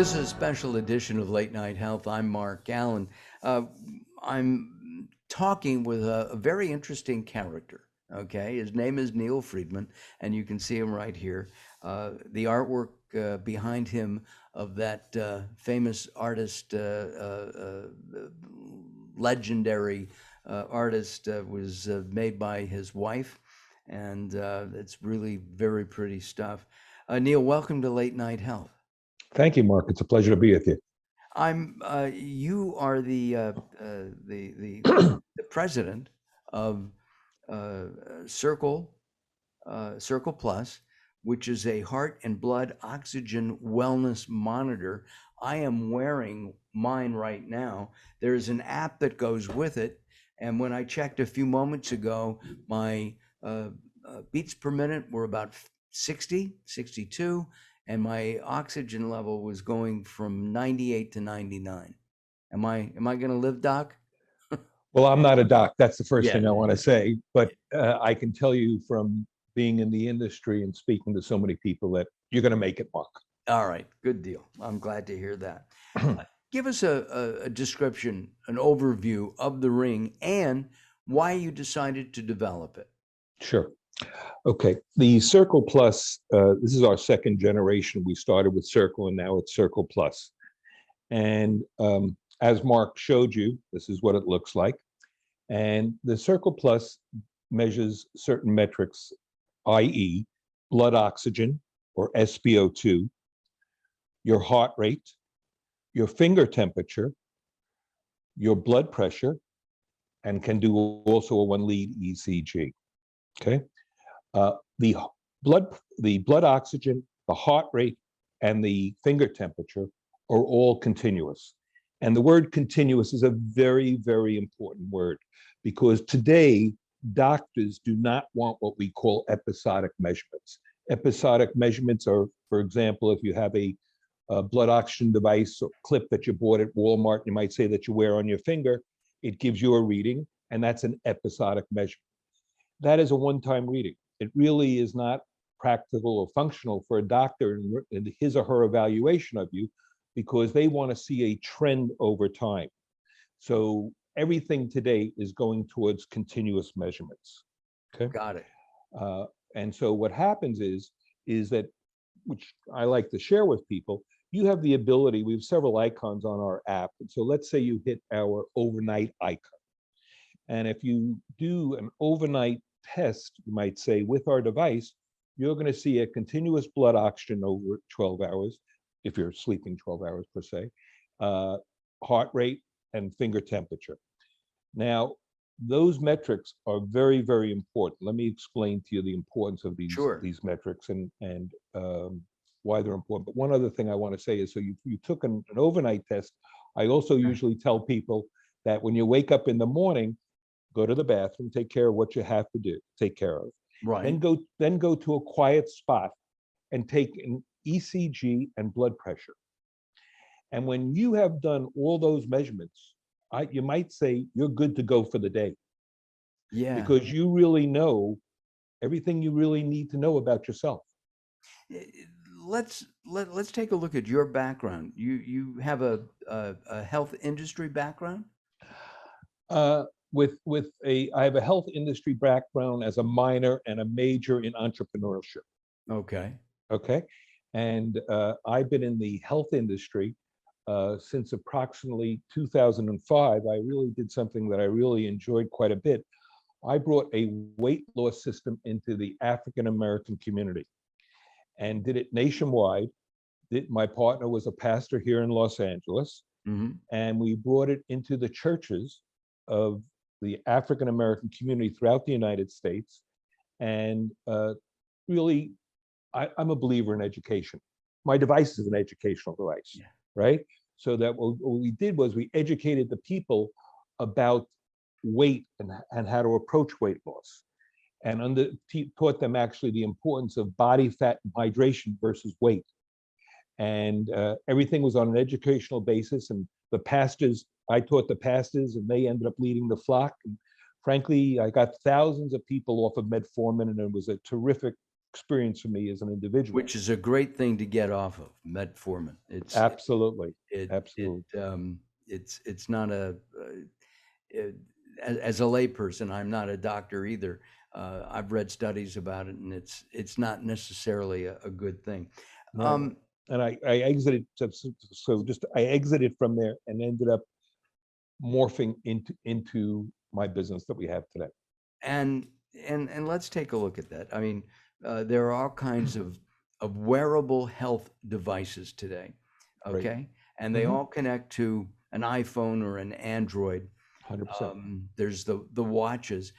This is a special edition of Late Night Health. I'm Mark Alyn. I'm talking with a very interesting character. Okay, his name is Neil Friedman, and you can see him right here. The artwork behind him of that famous artist, legendary artist, was made by his wife, and it's really very pretty stuff. Neil, welcome to Late Night Health. Thank you, Mark. It's a pleasure to be with you. You are the president of Circul Plus, which is a heart and blood oxygen wellness monitor. I am wearing mine right now. There's an app that goes with it, and when I checked a few moments ago, my beats per minute were about 60, 62. And my oxygen level was going from 98 to 99. Am I going to live, Doc? Well, I'm not a doc. That's the first thing I want to say. But I can tell you from being in the industry and speaking to so many people that you're going to make it, Mark. All right. Good deal. I'm glad to hear that. Give us a description, an overview of the ring and why you decided to develop it. Sure. Okay, the Circul Plus, this is our second generation. We started with Circul and now it's Circul Plus. And as Mark showed you, this is what it looks like. And the Circul Plus measures certain metrics, i.e. blood oxygen or SpO2, your heart rate, your finger temperature, your blood pressure, and can do also a 1-lead ECG, okay? The blood oxygen, the heart rate, and the finger temperature are all continuous. And the word continuous is a very, very important word because today doctors do not want what we call episodic measurements. Episodic measurements are, for example, if you have a blood oxygen device or clip that you bought at Walmart, you might say that you wear on your finger, it gives you a reading, and that's an episodic measurement. That is a one-time reading. It really is not practical or functional for a doctor in his or her evaluation of you because they want to see a trend over time. So everything today is going towards continuous measurements. Okay. Got it. And so what happens is that, which I like to share with people, you have the ability, we have several icons on our app. And so let's say you hit our overnight icon. And if you do an overnight test, you might say, with our device, you're going to see a continuous blood oxygen over 12 hours, if you're sleeping 12 hours per se, heart rate, and finger temperature. Now, those metrics are very, very important. Let me explain to you the importance of these metrics and why they're important. But one other thing I want to say is, so you took an overnight test. I also usually tell people that when you wake up in the morning, go to the bathroom, take care of what you have to do, take care of. Right. Then go to a quiet spot and take an ECG and blood pressure. And when you have done all those measurements, you might say you're good to go for the day. Yeah. Because you really know everything you really need to know about yourself. Let's take a look at your background. You have a health industry background? I have a health industry background as a minor and a major in entrepreneurship. Okay. Okay. And I've been in the health industry since approximately 2005. I really did something that I really enjoyed quite a bit. I brought a weight loss system into the African American community and did it nationwide. My partner was a pastor here in Los Angeles, and we brought it into the churches of the African American community throughout the United States. And really, I'm a believer in education. My device is an educational device, right? So that what we did was we educated the people about weight and how to approach weight loss, and taught them actually the importance of body fat and hydration versus weight. And everything was on an educational basis. And the pastors, I taught the pastors, and they ended up leading the flock. And frankly, I got thousands of people off of metformin, and it was a terrific experience for me as an individual. Which is a great thing to get off of, metformin. Absolutely, It absolutely. it's not it, as a layperson, I'm not a doctor either. I've read studies about it, and it's not necessarily a good thing. Right. And I exited, I exited from there and ended up morphing into my business that we have today. And let's take a look at that. I mean, there are all kinds of wearable health devices today, Right. okay? And they all connect to an iPhone or an Android. 100%. There's the watches.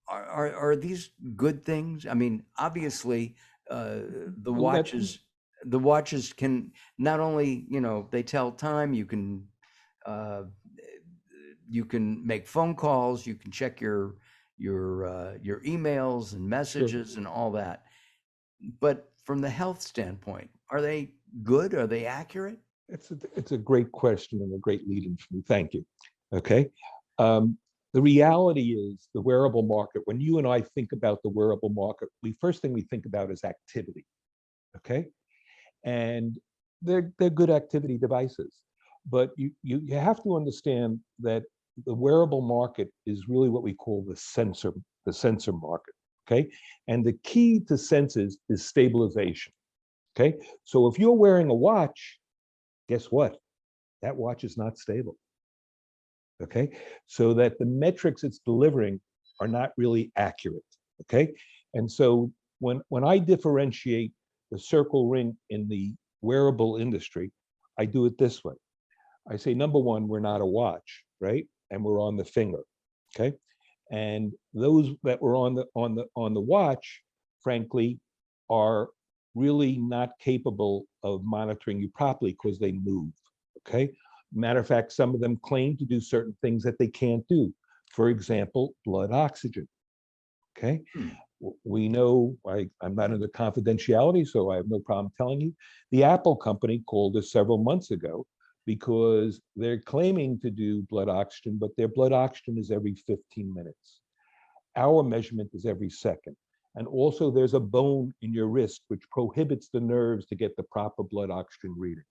Are these good things? I mean, obviously, the watches can not only, you know, they tell time. You can make phone calls. You can check your emails and messages and all that. But from the health standpoint, are they good? Are they accurate? It's a great question and a great lead-in for me. Thank you. Okay. The reality is the wearable market, when you and I think about the wearable market, first thing we think about is activity. Okay. And they're good activity devices. But you have to understand that the wearable market is really what we call the sensor market. Okay. And the key to senses is stabilization. Okay. So if you're wearing a watch, guess what? That watch is not stable. Okay. So that the metrics it's delivering are not really accurate. Okay. And so when I differentiate the circle ring in the wearable industry, I do it this way. I say, number one, we're not a watch, right? And we're on the finger. Okay. And those that were on the watch, frankly, are really not capable of monitoring you properly because they move. Okay. Matter of fact, some of them claim to do certain things that they can't do. For example, blood oxygen. Okay. We know, I'm not under confidentiality, so I have no problem telling you. The Apple company called us several months ago because they're claiming to do blood oxygen, but their blood oxygen is every 15 minutes. Our measurement is every second. And also there's a bone in your wrist which prohibits the nerves to get the proper blood oxygen reading.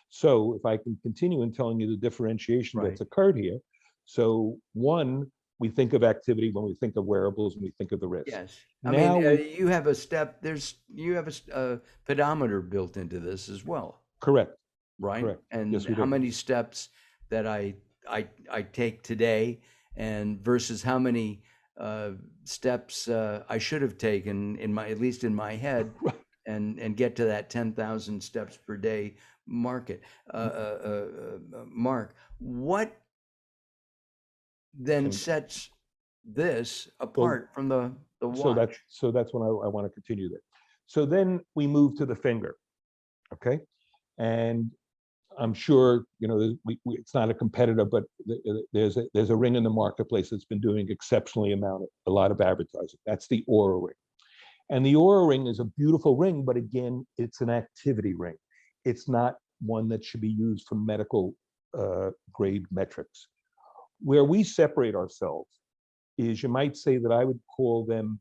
So if I can continue in telling you the differentiation that's occurred here. So one, we think of activity when we think of wearables and we think of the wrist. Yes. I mean, you have a step, you have a pedometer built into this as well. Correct. Right. Correct. And yes, how many steps that I take today and versus how many steps I should have taken at least in my head and get to that 10,000 steps per day mark. What then sets this apart from the watch? So that's when I want to continue there. So then we move to the finger. Okay. And I'm sure, you know, it's not a competitor, but there's a ring in the marketplace that's been doing exceptionally a lot of advertising. That's the Aura ring. And the Aura ring is a beautiful ring, but again, it's an activity ring. It's not one that should be used for medical grade metrics. Where we separate ourselves is, you might say that I would call them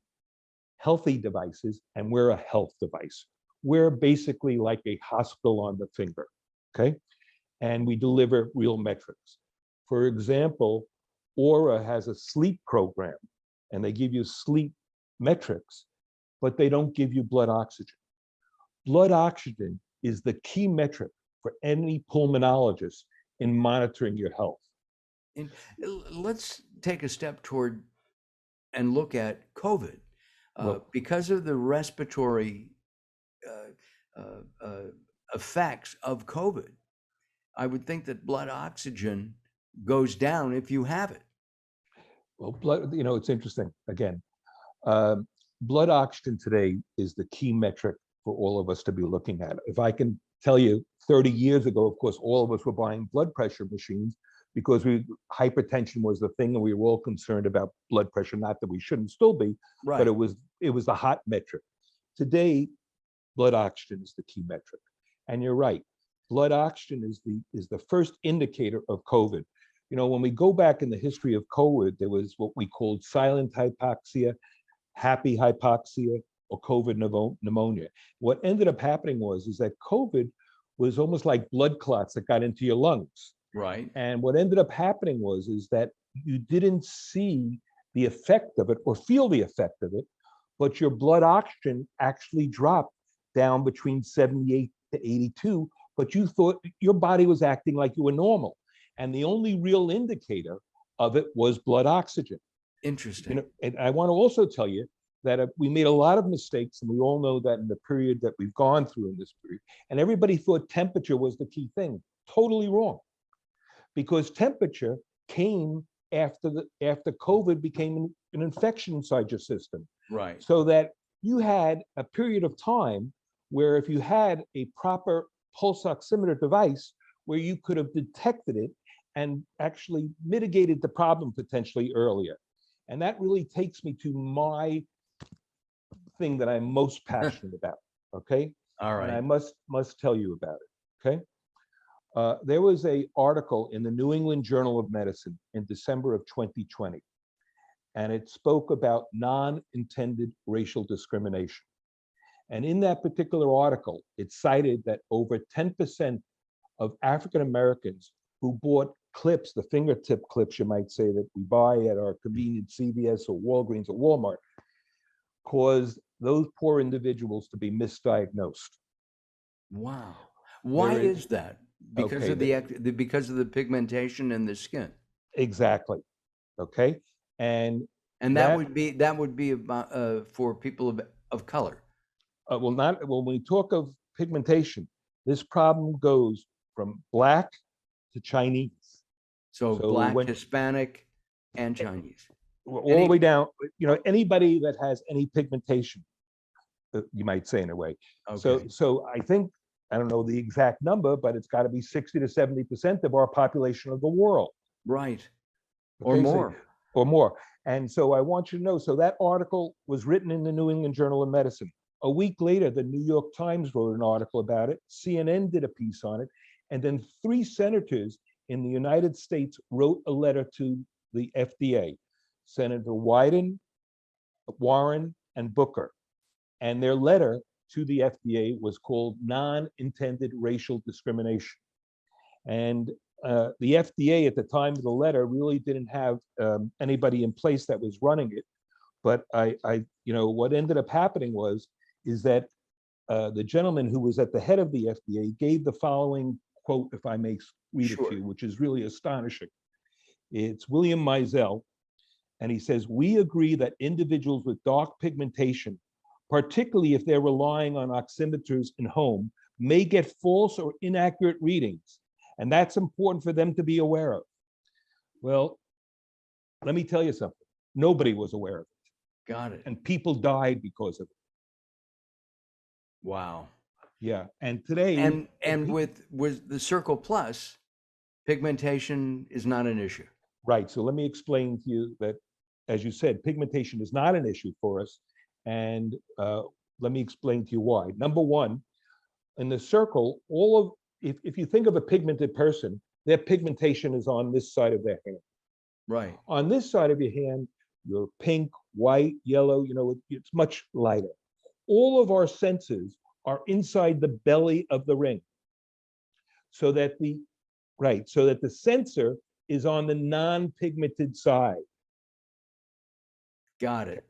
healthy devices, and we're a health device. We're basically like a hospital on the finger, okay? And we deliver real metrics. For example, Aura has a sleep program, and they give you sleep metrics, but they don't give you blood oxygen. Blood oxygen is the key metric for any pulmonologist in monitoring your health. And let's take a step toward and look at COVID. Because of the respiratory effects of COVID, I would think that blood oxygen goes down if you have it. Well, blood, you know, it's interesting. Again, blood oxygen today is the key metric for all of us to be looking at. If I can tell you, 30 years ago, of course, all of us were buying blood pressure machines because hypertension was the thing, and we were all concerned about blood pressure. Not that we shouldn't still be, but it was the hot metric. Today, blood oxygen is the key metric, and you're right. Blood oxygen is the first indicator of COVID. You know, when we go back in the history of COVID, there was what we called silent hypoxia, happy hypoxia, or COVID pneumonia. What ended up happening is that COVID was almost like blood clots that got into your lungs. Right. And what ended up happening is that you didn't see the effect of it or feel the effect of it, but your blood oxygen actually dropped down between 78 to 82, but you thought your body was acting like you were normal. And the only real indicator of it was blood oxygen. Interesting. And I want to also tell you that we made a lot of mistakes, and we all know that in the period that we've gone through in this period, and everybody thought temperature was the key thing. Totally wrong. Because temperature came after COVID became an infection inside your system. Right. So that you had a period of time where if you had a proper pulse oximeter device where you could have detected it and actually mitigated the problem potentially earlier. And that really takes me to my thing that I'm most passionate about, okay? All right. And I must tell you about it, okay? There was an article in the New England Journal of Medicine in December of 2020, and it spoke about non-intended racial discrimination. And in that particular article, it cited that over 10% of African Americans who bought clips, the fingertip clips, you might say, that we buy at our convenient CVS or Walgreens or Walmart, caused those poor individuals to be misdiagnosed. Wow. Why is that? Because Okay, of because of the pigmentation in the skin. Exactly. Okay. And that would be about for people of color. When we talk of pigmentation, this problem goes from Black to Chinese. So Black, Hispanic, and Chinese. All the way down, anybody that has any pigmentation, you might say, in a way. Okay. So I think, I don't know the exact number, but it's got to be 60 to 70% of our population of the world. Right. Okay, or more. Or more. And so I want you to know, so that article was written in the New England Journal of Medicine. A week later, the New York Times wrote an article about it. CNN did a piece on it. And then 3 senators in the United States wrote a letter to the FDA, Senator Wyden, Warren, and Booker. And their letter to the FDA was called Non-Intended Racial Discrimination. And the FDA at the time of the letter really didn't have anybody in place that was running it. But what ended up happening is that the gentleman who was at the head of the FDA gave the following quote, if I may read it to you, which is really astonishing. It's William Mizell, and he says, "We agree that individuals with dark pigmentation, particularly if they're relying on oximeters in home, may get false or inaccurate readings, and that's important for them to be aware of." Well, let me tell you something. Nobody was aware of it. Got it. And people died because of it. Wow. Yeah. And today, and with the Circle Plus, pigmentation is not an issue. Right. So let me explain to you that, as you said, pigmentation is not an issue for us. And let me explain to you why. Number one, in the Circle, if you think of a pigmented person, their pigmentation is on this side of their hand. Right. On this side of your hand, you're pink, white, yellow, it's much lighter. All of our senses are inside the belly of the ring. So that the sensor is on the non-pigmented side. Got it.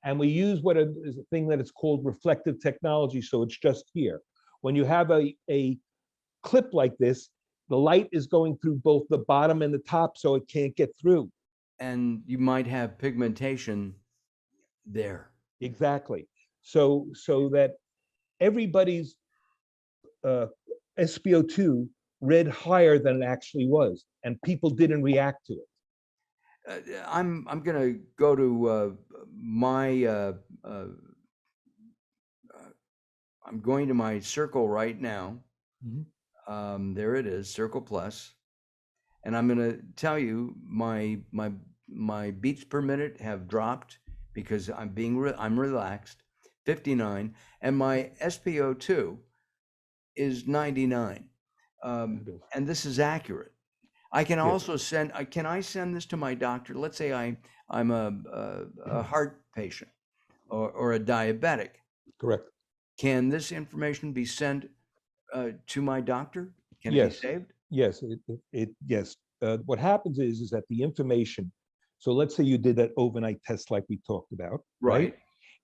And we use what is a thing that is called reflective technology, so it's just here. When you have a clip like this, the light is going through both the bottom and the top, so it can't get through. And you might have pigmentation there. Exactly. So that everybody's SpO2 read higher than it actually was, and people didn't react to it. I'm going to go to my I'm going to my Circle right now. Mm-hmm. There it is, Circle Plus, and I'm going to tell you my beats per minute have dropped because I'm relaxed, 59, and my SpO2 is 99, and this is accurate. I can also send. Can I send this to my doctor? Let's say I'm a heart patient. or a diabetic, Correct. can this information be sent to my doctor? Can it be Yes. saved? Yes. Yes. What happens is that the information. So let's say you did that overnight test like we talked about, right? Right.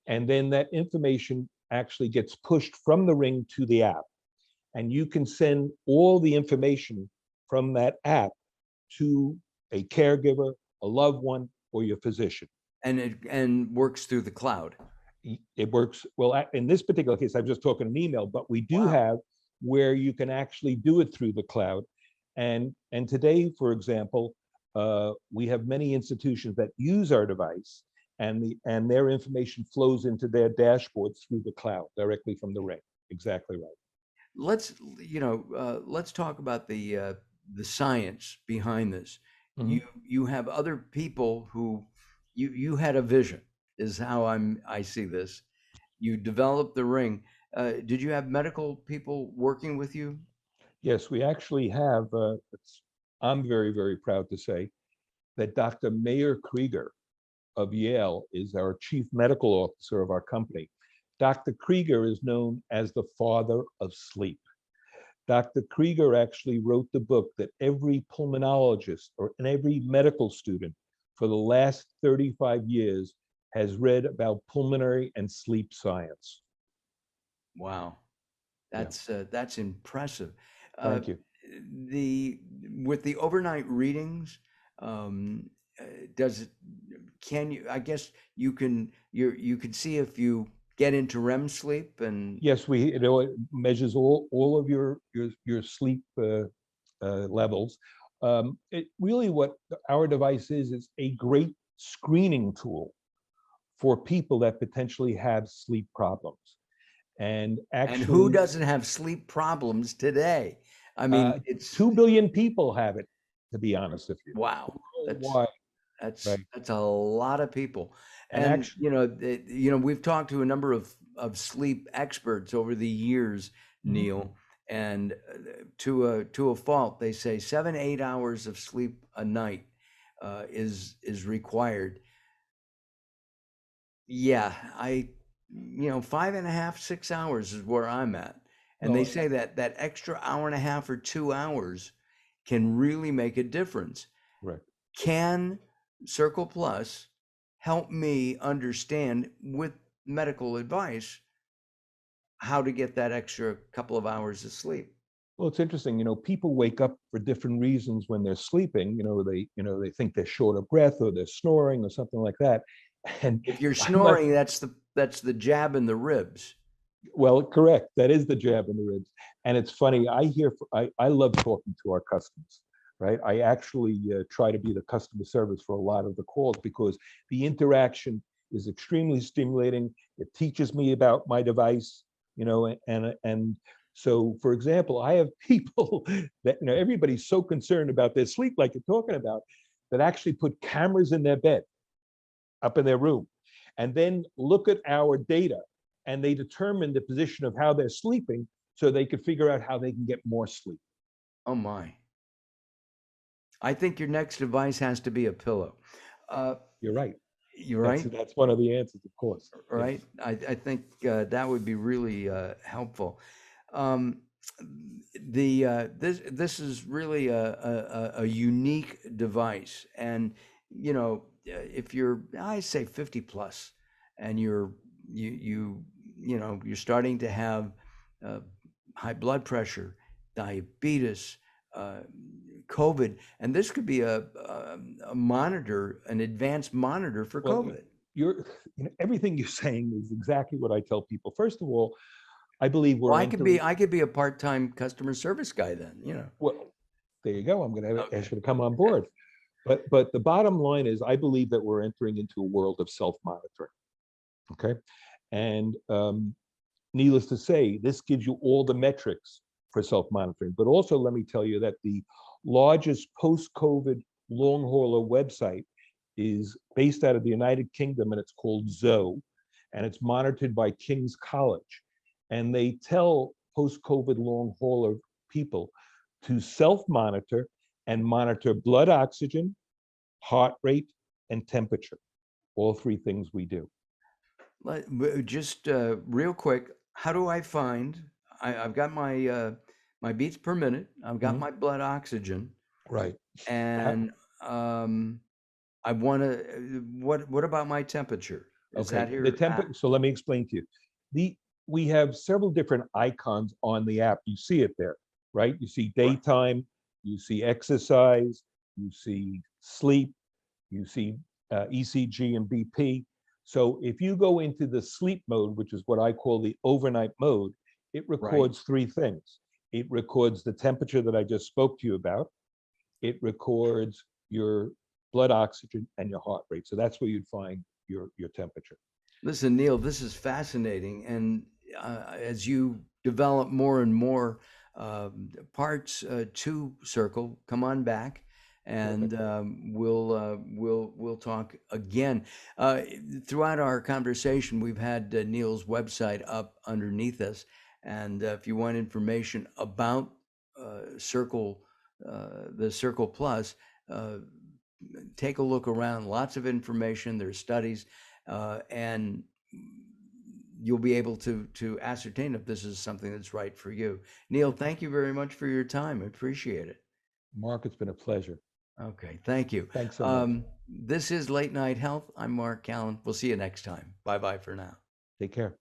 And then that information actually gets pushed from the ring to the app, and you can send all the information from that app to a caregiver, a loved one, or your physician. And it works through the cloud. It works well. In this particular case, I'm just talking an email, but we do Wow. have where you can actually do it through the cloud. And today, for example, we have many institutions that use our device, and their information flows into their dashboards through the cloud directly from the ring. Exactly right. Let's let's talk about the science behind this. Mhm. You have other people who you had a vision, is how I see this. You developed the ring. Did you have medical people working with you? Yes, we actually have. I'm very, very proud to say that Dr. Mayer Krieger of Yale is our chief medical officer of our company. Dr. Krieger is known as the father of sleep. Dr. Krieger actually wrote the book that every pulmonologist and every medical student for the last 35 years has read about pulmonary and sleep science. Wow, Yeah, that's impressive. Uh, thank you. the with the overnight readings, um, does it? Can you? I guess you can see if you get into REM sleep and Yes, it measures all of your sleep levels. It really what our device is a great screening tool for people that potentially have sleep problems. And who actually, doesn't have sleep problems today? I mean, it's 2 billion people have it, to be honest with you, wow. That's worldwide, right? that's a lot of people. And And actually, we've talked to a number of sleep experts over the years, mhm, Neil, and to a fault, they say 7-8 hours of sleep a night is required. Yeah, 5.5, 6 hours is where I'm at. And they no, say that that extra hour and a half or 2 hours can really make a difference. correct. Can Circle Plus help me understand with medical advice how to get that extra couple of hours of sleep? Well, it's interesting. People wake up for different reasons when they're sleeping. They think they're short of breath or they're snoring or something like that. And If you're I'm not. snoring, that's the jab in the ribs. Well, correct. That is the jab in the ribs. And it's funny. I love talking to our customers, right? I actually try to be the customer service for a lot of the calls because the interaction is extremely stimulating. It teaches me about my device, and so, for example, I have people that, everybody's so concerned about their sleep, like you're talking about, that actually put cameras in their bed, up in their room, and then look at our data, and they determine the position of how they're sleeping so they could figure out how they can get more sleep. Oh my. I think your next device has to be a pillow. Uh, You're right. you're That's right. that's one of the answers, of course. Right? Yes. I think that would be really helpful. Um, this is really a unique device, and if you're, I say 50 plus, and you're starting to have uh, high blood pressure, diabetes, uh, COVID, and this could be a monitor, an advanced monitor for Well, COVID. everything you're saying is exactly what I tell people. First of all, I believe Well, we're entering. I could be a part-time customer service guy then. Well, there you go. I'm going to Okay. ask you to come on board. But the bottom line is, I believe that we're entering into a world of self-monitoring. Okay, and needless to say, this gives you all the metrics for self-monitoring. But also, let me tell you that the largest post-COVID long hauler website is based out of the United Kingdom, and it's called Zoe, and it's monitored by King's College. And they tell post-COVID long hauler people to self-monitor and monitor blood oxygen, heart rate, and temperature. All three things we do. Just real quick, how do I find? I've got my beats per minute. I've got Mhm. my blood oxygen, Right. and I want to. What about my temperature? Is Okay. that The here? temp. So let me explain to you. The We have several different icons on the app. You see it there, right? You see Right. daytime, you see exercise, you see sleep, you see ECG and BP. So if you go into the sleep mode, which is what I call the overnight mode, it Right. records three things. It records the temperature that I just spoke to you about. It records your blood oxygen and your heart rate. So that's where you'd find your temperature. Listen, Neil, this is fascinating, and as you develop more and more parts to Circle, come on back, and Perfect. we'll talk again. Uh, Throughout our conversation, we've had Neil's website up underneath us, and if you want information about Circle, the Circle Plus. Take a look around. Lots of information. There's studies, and you'll be able to ascertain if this is something that's right for you. Neil, thank you very much for your time. I appreciate it. Mark, it's been a pleasure. Okay, thank you. Thanks so much. This is Late Night Health. I'm Mark Alyn. We'll see you next time. Bye bye for now. Take care.